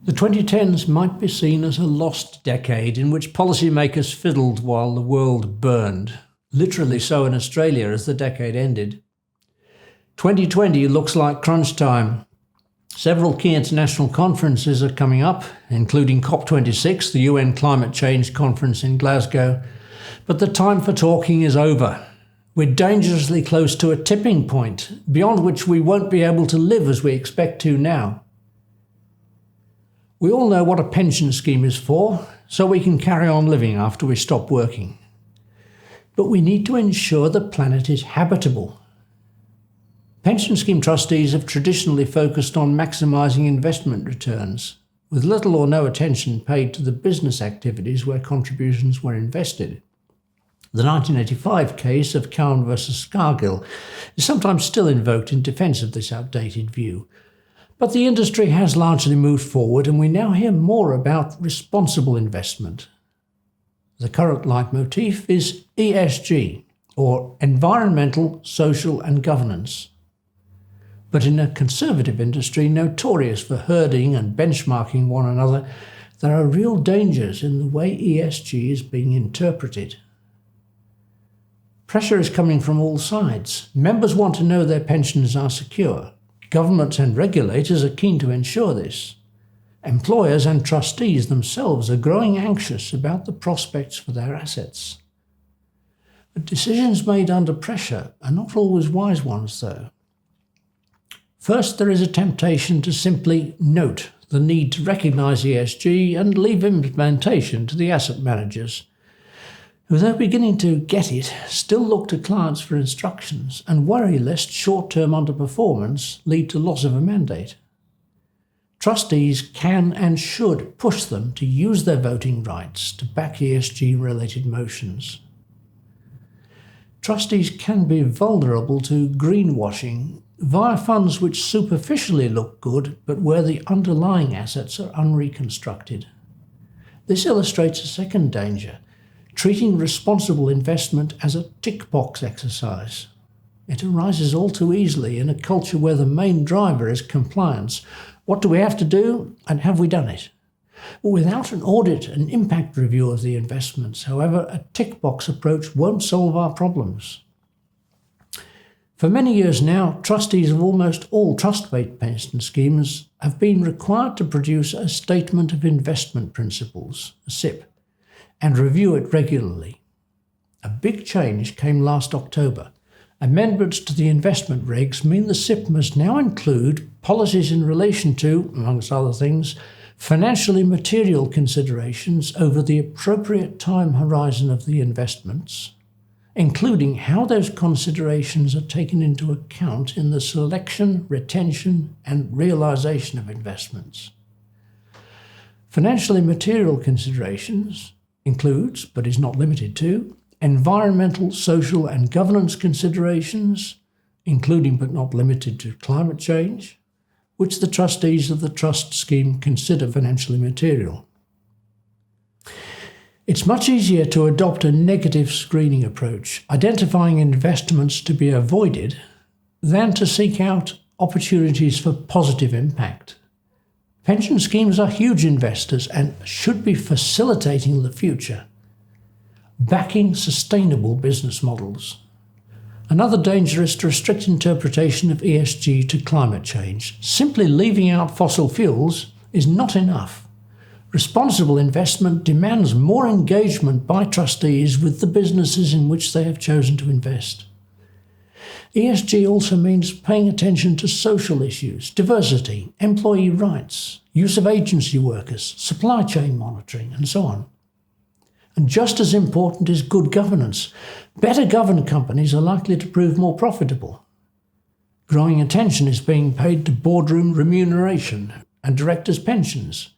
The 2010s might be seen as a lost decade in which policymakers fiddled while the world burned. Literally so in Australia as the decade ended. 2020 looks like crunch time. Several key international conferences are coming up, including COP26, the UN Climate Change Conference in Glasgow. But the time for talking is over. We're dangerously close to a tipping point, beyond which we won't be able to live as we expect to now. We all know what a pension scheme is for, so we can carry on living after we stop working. But we need to ensure the planet is habitable. Pension scheme trustees have traditionally focused on maximising investment returns, with little or no attention paid to the business activities where contributions were invested. The 1985 case of Cowan versus Scargill is sometimes still invoked in defence of this outdated view. But the industry has largely moved forward, and we now hear more about responsible investment. The current leitmotif is ESG, or environmental, social and governance. But in a conservative industry notorious for herding and benchmarking one another, there are real dangers in the way ESG is being interpreted. Pressure is coming from all sides. Members want to know their pensions are secure. Governments and regulators are keen to ensure this. Employers and trustees themselves are growing anxious about the prospects for their assets. But decisions made under pressure are not always wise ones, though. First, there is a temptation to simply note the need to recognise ESG and leave implementation to the asset managers, who, though beginning to get it, still look to clients for instructions and worry lest short-term underperformance lead to loss of a mandate. Trustees can and should push them to use their voting rights to back ESG-related motions. Trustees can be vulnerable to greenwashing via funds which superficially look good but where the underlying assets are unreconstructed. This illustrates a second danger: treating responsible investment as a tick-box exercise. It arises all too easily in a culture where the main driver is compliance. What do we have to do, and have we done it? Without an audit and impact review of the investments, however, a tick-box approach won't solve our problems. For many years now, trustees of almost all trust-based pension schemes have been required to produce a Statement of Investment Principles, a SIP, and review it regularly. A big change came last October. Amendments to the investment regs mean the SIP must now include policies in relation to, amongst other things, financially material considerations over the appropriate time horizon of the investments, including how those considerations are taken into account in the selection, retention, and realisation of investments. Financially material considerations includes, but is not limited to, environmental, social and governance considerations, including but not limited to climate change, which the trustees of the trust scheme consider financially material. It's much easier to adopt a negative screening approach, identifying investments to be avoided, than to seek out opportunities for positive impact. Pension schemes are huge investors and should be facilitating the future, backing sustainable business models. Another danger is to restrict interpretation of ESG to climate change. Simply leaving out fossil fuels is not enough. Responsible investment demands more engagement by trustees with the businesses in which they have chosen to invest. ESG also means paying attention to social issues, diversity, employee rights, use of agency workers, supply chain monitoring, and so on. And just as important is good governance. Better governed companies are likely to prove more profitable. Growing attention is being paid to boardroom remuneration and directors' pensions,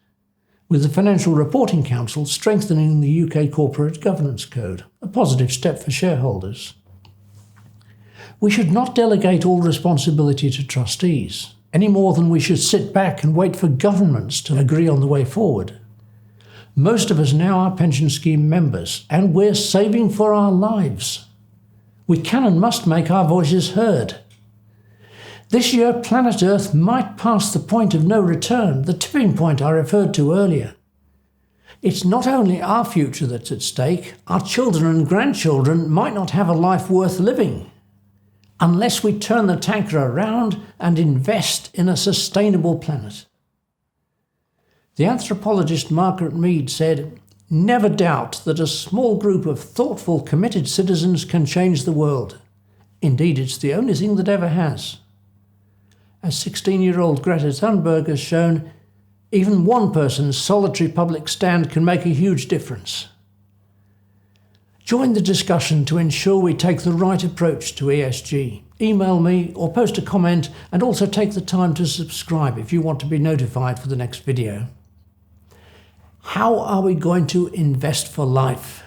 with the Financial Reporting Council strengthening the UK Corporate Governance Code, a positive step for shareholders. We should not delegate all responsibility to trustees, any more than we should sit back and wait for governments to agree on the way forward. Most of us now are pension scheme members, and we're saving for our lives. We can and must make our voices heard. This year, planet Earth might pass the point of no return, the tipping point I referred to earlier. It's not only our future that's at stake, our children and grandchildren might not have a life worth living unless we turn the tanker around and invest in a sustainable planet. The anthropologist Margaret Mead said, "Never doubt that a small group of thoughtful, committed citizens can change the world. Indeed, it's the only thing that ever has." As 16-year-old Greta Thunberg has shown, even one person's solitary public stand can make a huge difference. Join the discussion to ensure we take the right approach to ESG. Email me or post a comment, and also take the time to subscribe if you want to be notified for the next video. How are we going to invest for life?